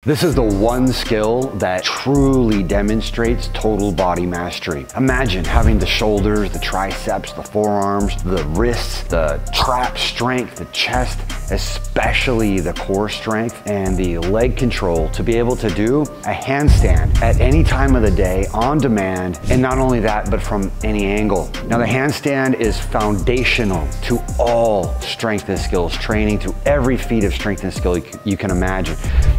This is the one skill that truly demonstrates total body mastery. Imagine having the shoulders, the triceps, the forearms, the wrists, the trap strength, the chest, especially the core strength and the leg control to be able to do a handstand at any time of the day on demand. And not only that, but from any angle. Now the handstand is foundational to all strength and skills training, to every feat of strength and skill you can imagine.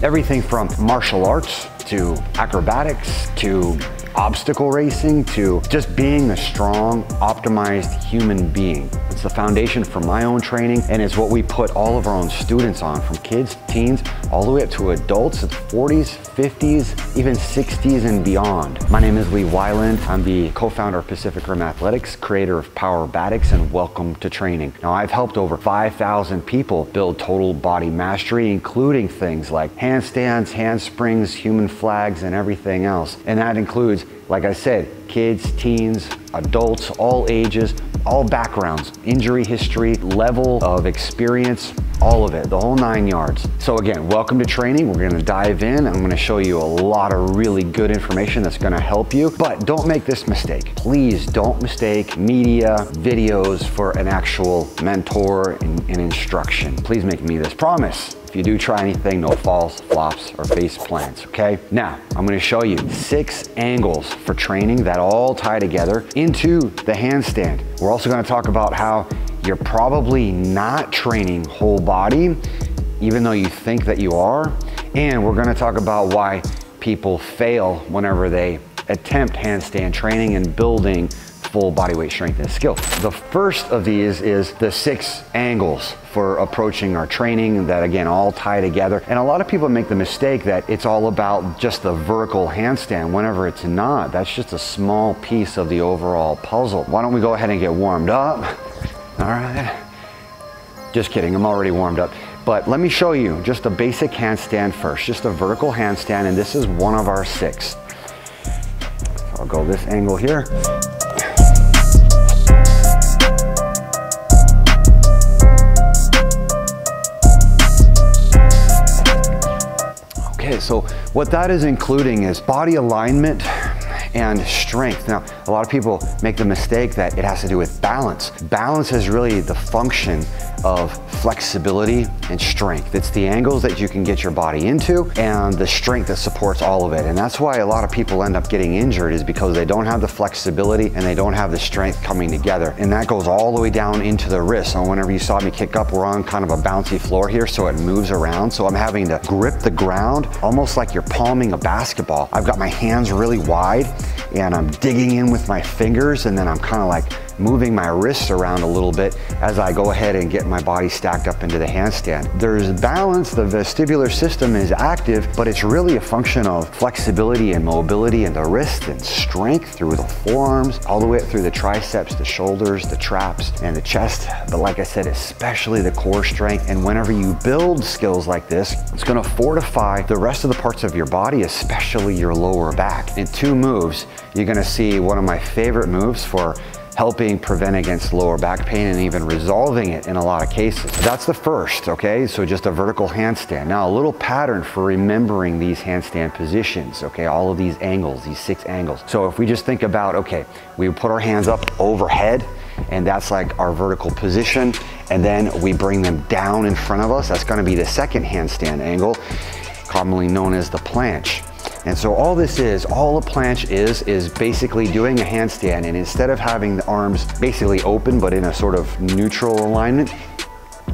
Everything from martial arts to acrobatics to obstacle racing to just being a strong, optimized human being. It's the foundation for my own training, and it's what we put all of our own students on, from kids, teens, all the way up to adults at 40s, 50s, even 60s and beyond. My name is Weiland. I'm the co-founder of Pacific Rim Athletics, creator of Powerbatics, and welcome to training. Now, I've helped over 5,000 people build total body mastery, including things like handstands, handsprings, human flags, and everything else. And that includes, like I said, kids, teens, adults, all ages, all backgrounds, injury history, level of experience, all of it, the whole 9 yards. So again, welcome to training. We're gonna dive in. I'm gonna show you a lot of really good information that's gonna help you, but don't make this mistake. Please don't mistake media, videos for an actual mentor and instruction. Please make me this promise. If you do try anything, no falls, flops, or face plants, okay? Now, I'm gonna show you 6 angles for training that all tie together into the handstand. We're also gonna talk about how you're probably not training whole body, even though you think that you are. And we're gonna talk about why people fail whenever they attempt handstand training and building full body weight strength and skill. The first of these is the 6 angles for approaching our training that, again, all tie together. And a lot of people make the mistake that it's all about just the vertical handstand, whenever it's not. That's just a small piece of the overall puzzle. Why don't we go ahead and get warmed up? All right. Just kidding, I'm already warmed up. But let me show you just a basic handstand first, just a vertical handstand, and this is one of our 6. So I'll go this angle here. Okay, so what that is including is body alignment and strength. Now, a lot of people make the mistake that it has to do with balance. Balance is really the function of flexibility and strength. It's the angles that you can get your body into and the strength that supports all of it. And that's why a lot of people end up getting injured, is because they don't have the flexibility and they don't have the strength coming together. And that goes all the way down into the wrist. So whenever you saw me kick up, we're on kind of a bouncy floor here, so it moves around. So I'm having to grip the ground almost like you're palming a basketball. I've got my hands really wide and I'm digging in with my fingers, and then I'm kind of like moving my wrists around a little bit as I go ahead and get my body stacked up into the handstand. There's balance, the vestibular system is active, but it's really a function of flexibility and mobility in the wrist and strength through the forearms, all the way up through the triceps, the shoulders, the traps, and the chest. But like I said, especially the core strength. And whenever you build skills like this, it's gonna fortify the rest of the parts of your body, especially your lower back. In 2 moves, you're gonna see one of my favorite moves for helping prevent against lower back pain and even resolving it in a lot of cases. That's the first, okay? So just a vertical handstand. Now, a little pattern for remembering these handstand positions, okay? All of these angles, these 6 angles. So if we just think about, okay, we put our hands up overhead, and that's like our vertical position, and then we bring them down in front of us. That's gonna be the second handstand angle, commonly known as the planch. And so all a planch is basically doing a handstand, and instead of having the arms basically open but in a sort of neutral alignment,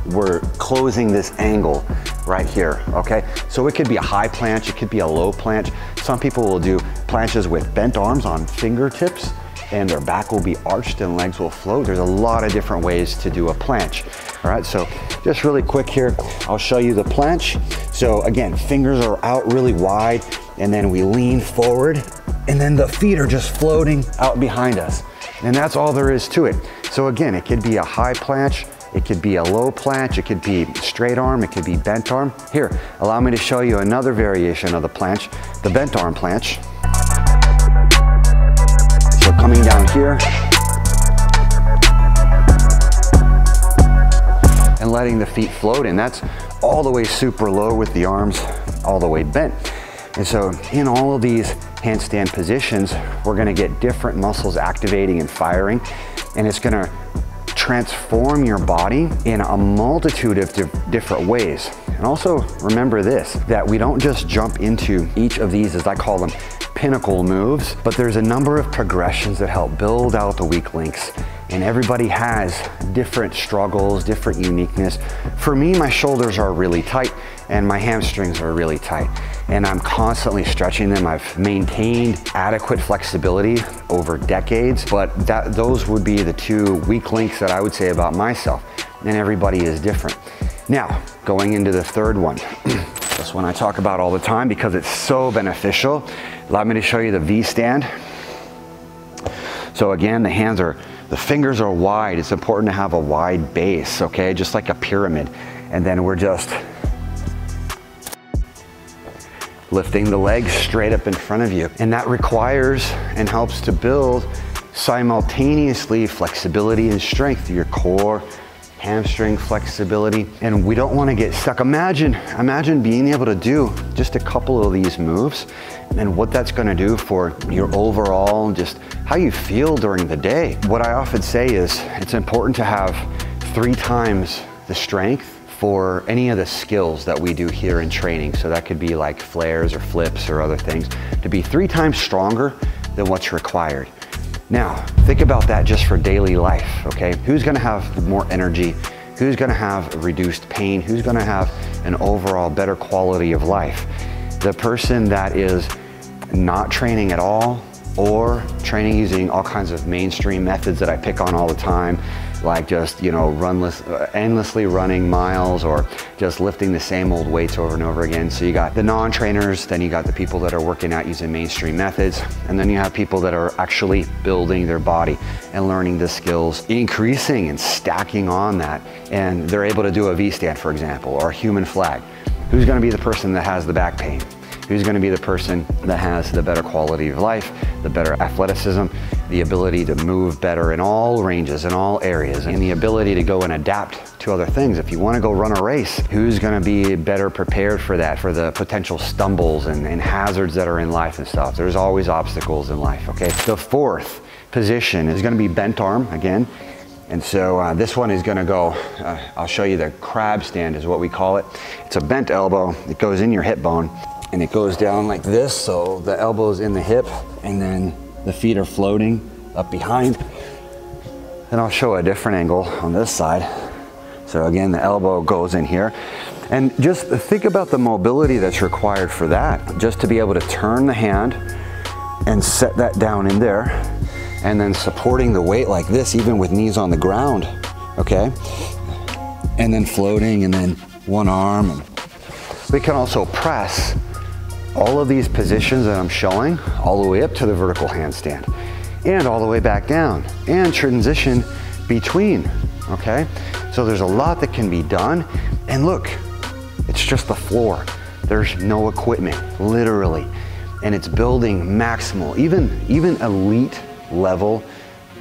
we're closing this angle right here, okay? So it could be a high planch, it could be a low planch. Some people will do planches with bent arms on fingertips, and their back will be arched and legs will float. There's a lot of different ways to do a planch. All right, so just really quick here, I'll show you the planch. So again, fingers are out really wide, and then we lean forward, and then the feet are just floating out behind us. And that's all there is to it. So again, it could be a high planch, it could be a low planch, it could be straight arm, it could be bent arm. Here, allow me to show you another variation of the planch, the bent arm planch. So coming down here, and letting the feet float in. That's all the way super low with the arms all the way bent. And so in all of these handstand positions, we're gonna get different muscles activating and firing, and it's gonna transform your body in a multitude of different ways. And also remember this, that we don't just jump into each of these, as I call them, pinnacle moves, but there's a number of progressions that help build out the weak links. And everybody has different struggles, different uniqueness. For me, my shoulders are really tight and my hamstrings are really tight. And I'm constantly stretching them. I've maintained adequate flexibility over decades, but those would be the two weak links that I would say about myself. And everybody is different. Now, going into the third one. This one I talk about all the time because it's so beneficial. Allow me to show you the VStand. So again, the fingers are wide. It's important to have a wide base, okay? Just like a pyramid. And then we're just lifting the legs straight up in front of you. And that requires and helps to build simultaneously flexibility and strength through your core, hamstring flexibility. And we don't want to get stuck. Imagine being able to do just a couple of these moves and what that's going to do for your overall, just how you feel during the day. What I often say is it's important to have 3 times the strength for any of the skills that we do here in training. So that could be like flares or flips or other things, to be 3 times stronger than what's required. Now, think about that just for daily life, okay? Who's gonna have more energy? Who's gonna have reduced pain? Who's gonna have an overall better quality of life? The person that is not training at all, or training using all kinds of mainstream methods that I pick on all the time, like just, you know, endlessly running miles or just lifting the same old weights over and over again. So you got the non-trainers, then you got the people that are working out using mainstream methods, and then you have people that are actually building their body and learning the skills, increasing and stacking on that, and they're able to do a V-stand, for example, or a human flag. Who's gonna be the person that has the back pain? Who's gonna be the person that has the better quality of life, the better athleticism, the ability to move better in all ranges, in all areas, and the ability to go and adapt to other things. If you wanna go run a race, who's gonna be better prepared for that, for the potential stumbles and hazards that are in life and stuff? There's always obstacles in life, okay? The fourth position is gonna be bent arm again. And so this one is gonna go, I'll show you the crab stand is what we call it. It's a bent elbow, it goes in your hip bone, and it goes down like this, so the elbow's in the hip, and then the feet are floating up behind. And I'll show a different angle on this side. So again, the elbow goes in here. And just think about the mobility that's required for that, just to be able to turn the hand and set that down in there, and then supporting the weight like this, even with knees on the ground, okay? And then floating, and then one arm. And we can also press all of these positions that I'm showing all the way up to the vertical handstand and all the way back down and transition between, okay? So there's a lot that can be done. And look, it's just the floor. There's no equipment, literally. And it's building maximal, even elite level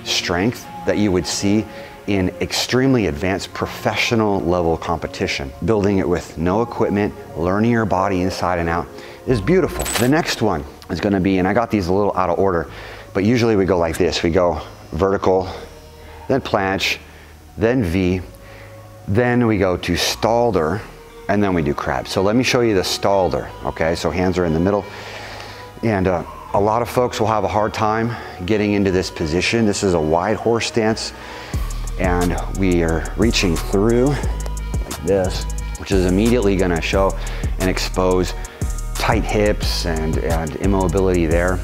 strength that you would see in extremely advanced professional level competition. Building it with no equipment, learning your body inside and out is beautiful. The next one is gonna be, and I got these a little out of order, but usually we go like this. We go vertical, then planche, then V, then we go to stalder, and then we do crab. So let me show you the stalder, okay? So hands are in the middle. And a lot of folks will have a hard time getting into this position. This is a wide horse stance, and we are reaching through like this, which is immediately gonna show and expose tight hips and immobility there.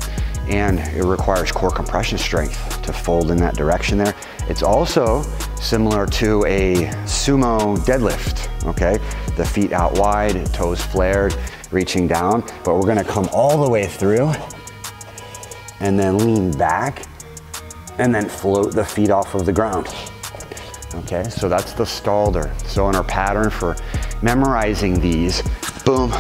And it requires core compression strength to fold in that direction there. It's also similar to a sumo deadlift, okay? The feet out wide, toes flared, reaching down, but we're gonna come all the way through and then lean back and then float the feet off of the ground. Okay, so that's the stalder. So in our pattern for memorizing these, boom,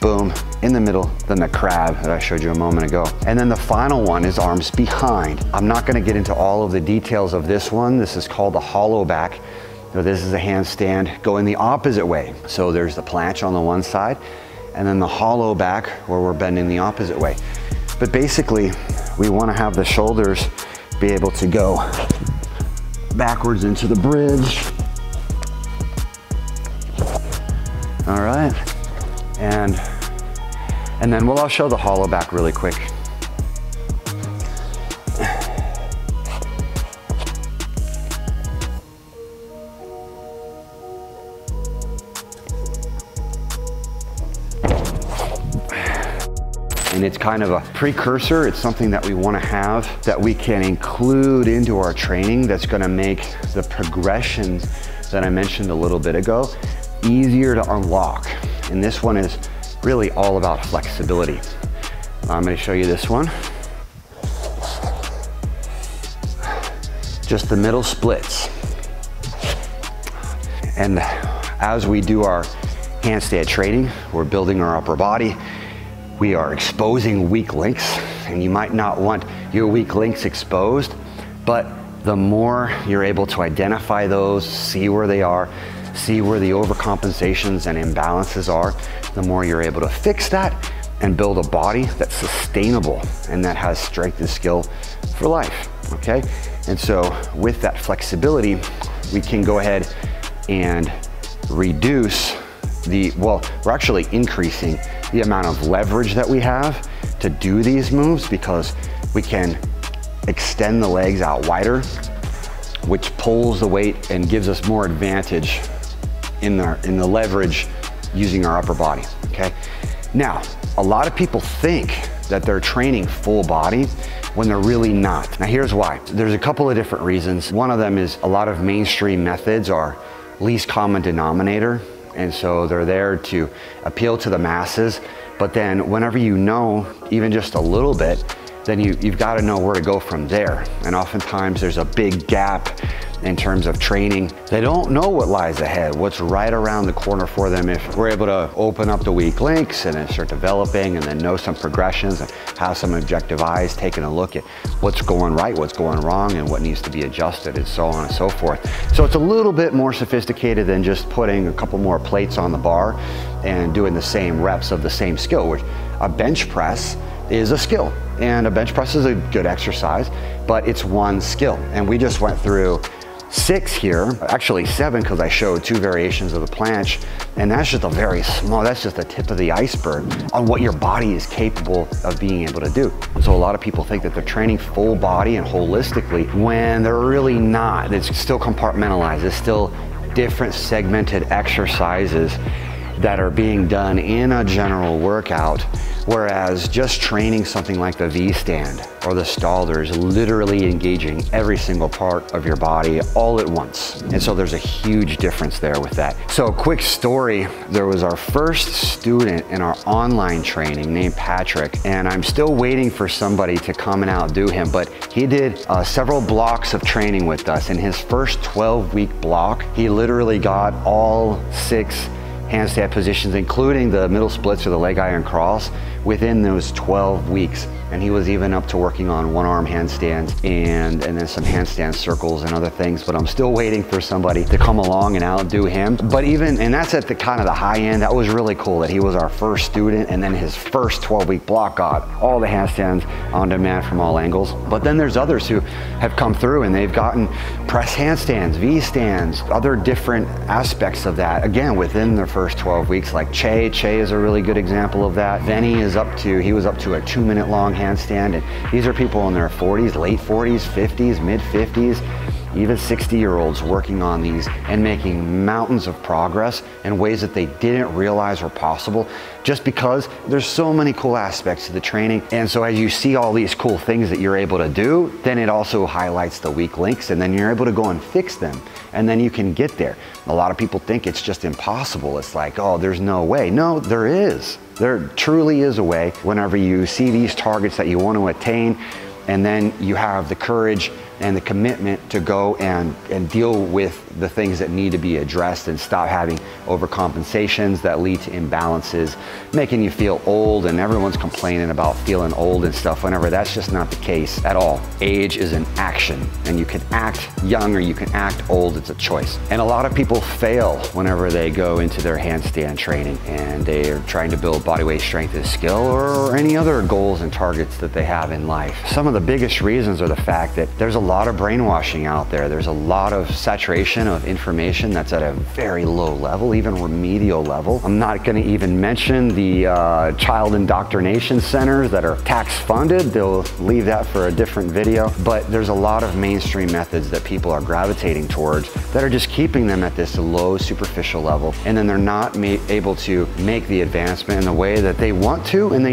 boom, in the middle, then the crab that I showed you a moment ago. And then the final one is arms behind. I'm not gonna get into all of the details of this one. This is called the hollow back. So this is a handstand going the opposite way. So there's the planche on the one side, and then the hollow back where we're bending the opposite way. But basically, we want to have the shoulders be able to go backwards into the bridge. All right, and then I'll show the hollow back really quick. And it's kind of a precursor. It's something that we want to have that we can include into our training that's going to make the progressions that I mentioned a little bit ago easier to unlock. And this one is really all about flexibility. I'm going to show you this one. Just the middle splits. And as we do our handstand training, we're building our upper body. We are exposing weak links, and you might not want your weak links exposed, but the more you're able to identify those, see where they are, see where the overcompensations and imbalances are, the more you're able to fix that and build a body that's sustainable and that has strength and skill for life, okay? And so with that flexibility, we can go ahead and reduce we're actually increasing the amount of leverage that we have to do these moves, because we can extend the legs out wider, which pulls the weight and gives us more advantage in the leverage using our upper body, okay? Now, a lot of people think that they're training full body when they're really not. Now here's why. There's a couple of different reasons. One of them is a lot of mainstream methods are least common denominator. And so they're there to appeal to the masses. But then whenever you know even just a little bit, then you've got to know where to go from there. And oftentimes there's a big gap in terms of training. They don't know what lies ahead, what's right around the corner for them. If we're able to open up the weak links and then start developing and then know some progressions and have some objective eyes, taking a look at what's going right, what's going wrong, and what needs to be adjusted, and so on and so forth. So it's a little bit more sophisticated than just putting a couple more plates on the bar and doing the same reps of the same skill, which a bench press is a skill. And a bench press is a good exercise, but it's one skill. And we just went through 6 here, actually 7, because I showed 2 variations of the planche, and that's just a very small, that's just the tip of the iceberg on what your body is capable of being able to do. So a lot of people think that they're training full body and holistically when they're really not. It's still compartmentalized. It's still different segmented exercises that are being done in a general workout, whereas just training something like the VStand or the Stalder is literally engaging every single part of your body all at once. And so there's a huge difference there with that. So a quick story, there was our first student in our online training named Patrick, and I'm still waiting for somebody to come and outdo him, but he did several blocks of training with us. In his first 12-week block, he literally got all 6 handstand positions, including the middle splits or the leg iron cross, within those 12 weeks. And he was even up to working on one-arm handstands and then some handstand circles and other things, but I'm still waiting for somebody to come along and outdo him. But and that's at the kind of the high end. That was really cool that he was our first student, and then his first 12-week block got all the handstands on demand from all angles. But then there's others who have come through and they've gotten press handstands, V-stands, other different aspects of that, again, within their first 12 weeks, like Che is a really good example of that. Venny he was up to a 2-minute long handstand, and these are people in their 40s, late 40s, 50s, mid 50s, even 60-year-olds working on these and making mountains of progress in ways that they didn't realize were possible, just because there's so many cool aspects to the training. And so as you see all these cool things that you're able to do, then it also highlights the weak links, and then you're able to go and fix them, and then you can get there. A lot of people think it's just impossible. It's like, oh, there's no way. No, there is. There truly is a way. Whenever you see these targets that you want to attain, and then you have the courage and the commitment to go and deal with the things that need to be addressed and stop having overcompensations that lead to imbalances, making you feel old, and everyone's complaining about feeling old and stuff whenever that's just not the case at all. Age is an action, and you can act young or you can act old. It's a choice. And a lot of people fail whenever they go into their handstand training and they're trying to build body weight strength and skill or any other goals and targets that they have in life. Some of the biggest reasons are the fact that there's a lot of brainwashing out there. There's a lot of saturation of information that's at a very low level, even remedial level. I'm not going to even mention the child indoctrination centers that are tax funded. They'll leave that for a different video. But there's a lot of mainstream methods that people are gravitating towards that are just keeping them at this low superficial level, and then they're not able to make the advancement in the way that they want to, and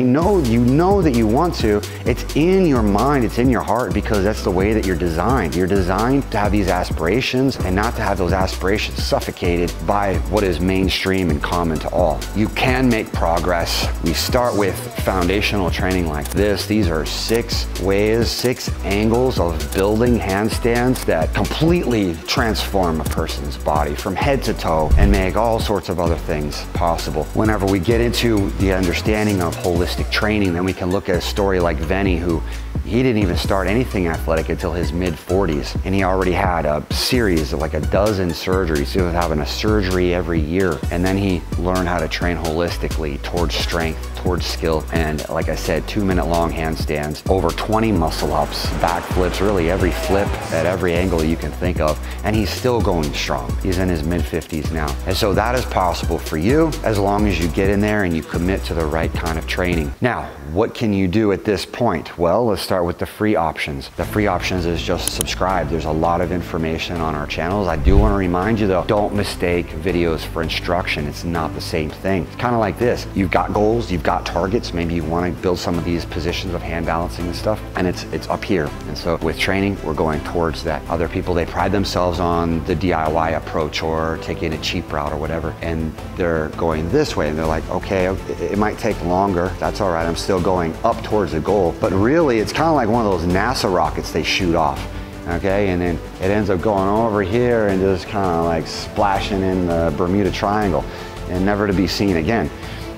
you know that you want to. It's in your mind, it's in your heart, because that's the way that you're designed. You're designed to have these aspirations and not to have those aspirations suffocated by what is mainstream and common to all. You can make progress. We start with foundational training like this. These are 6 ways, 6 angles of building handstands that completely transform a person's body from head to toe and make all sorts of other things possible. Whenever we get into the understanding of holistic training, then we can look at a story like Venny, who he didn't even start anything athletic until his mid-40s, and he already had a series of like a dozen surgeries. He was having a surgery every year, and then he learned how to train holistically towards strength, towards skill, and like I said, 2-minute long handstands, over 20 muscle ups, back flips, really every flip at every angle you can think of, and he's still going strong. He's in his mid-50s now. And so that is possible for you as long as you get in there and you commit to the right kind of training. Now, what can you do at this point? Well, let's start with the free options. The free options is just subscribe. There's a lot of information on our channels. I do want to remind you though, don't mistake videos for instruction. It's not the same thing. It's kind of like this. You've got goals, you've got targets. Maybe you want to build some of these positions of hand balancing and stuff, and it's up here. And so with training, we're going towards that. Other people, they pride themselves on the DIY approach or taking a cheap route or whatever, and they're going this way, and they're like, okay, it might take longer. That's all right. I'm still going up towards the goal. But really, it's kind of like one of those NASA rockets they shoot off. Okay, and then it ends up going over here and just kind of like splashing in the Bermuda Triangle and never to be seen again.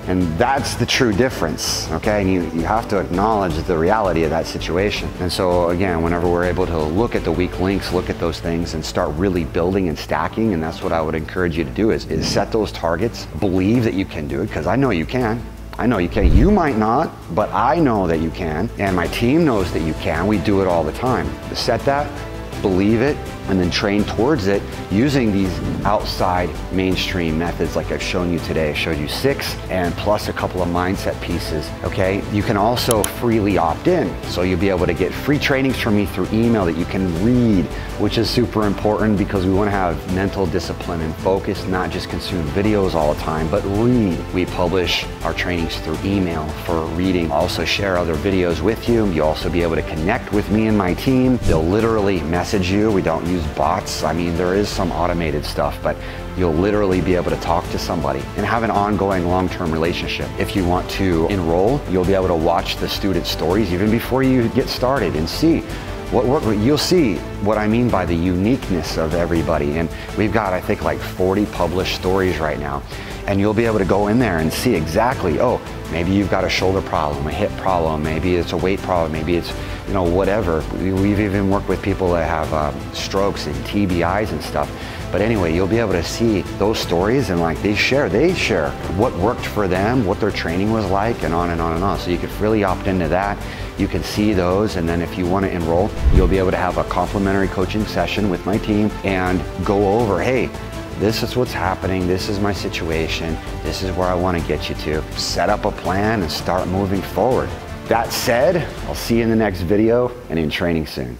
And that's the true difference, okay? And you have to acknowledge the reality of that situation. And so again, whenever we're able to look at the weak links, look at those things and start really building and stacking, and that's what I would encourage you to do is set those targets, believe that you can do it, because I know you can. I know you can. You might not, but I know that you can, and my team knows that you can. We do it all the time. Set that, believe it, and then train towards it using these outside mainstream methods like I've shown you today. I showed you 6 and plus a couple of mindset pieces, okay? You can also freely opt in. So you'll be able to get free trainings from me through email that you can read, which is super important because we want to have mental discipline and focus, not just consume videos all the time, but read. We publish our trainings through email for reading. I'll also share other videos with you. You'll also be able to connect with me and my team. They'll literally message you. We don't use bots. I mean, there is some automated stuff, but you'll literally be able to talk to somebody and have an ongoing long-term relationship. If you want to enroll, you'll be able to watch the student stories even before you get started and see you'll see what I mean by the uniqueness of everybody. And we've got, I think, like 40 published stories right now. And you'll be able to go in there and see exactly, oh, maybe you've got a shoulder problem, a hip problem, maybe it's a weight problem, maybe it's, you know, whatever. We've even worked with people that have strokes and TBIs and stuff. But anyway, you'll be able to see those stories and like they share what worked for them, what their training was like, and on and on and on. So you could really opt into that. You can see those, and then if you want to enroll, you'll be able to have a complimentary coaching session with my team and go over, hey, this is what's happening, this is my situation, this is where I want to get you to. Set up a plan and start moving forward. That said, I'll see you in the next video and in training soon.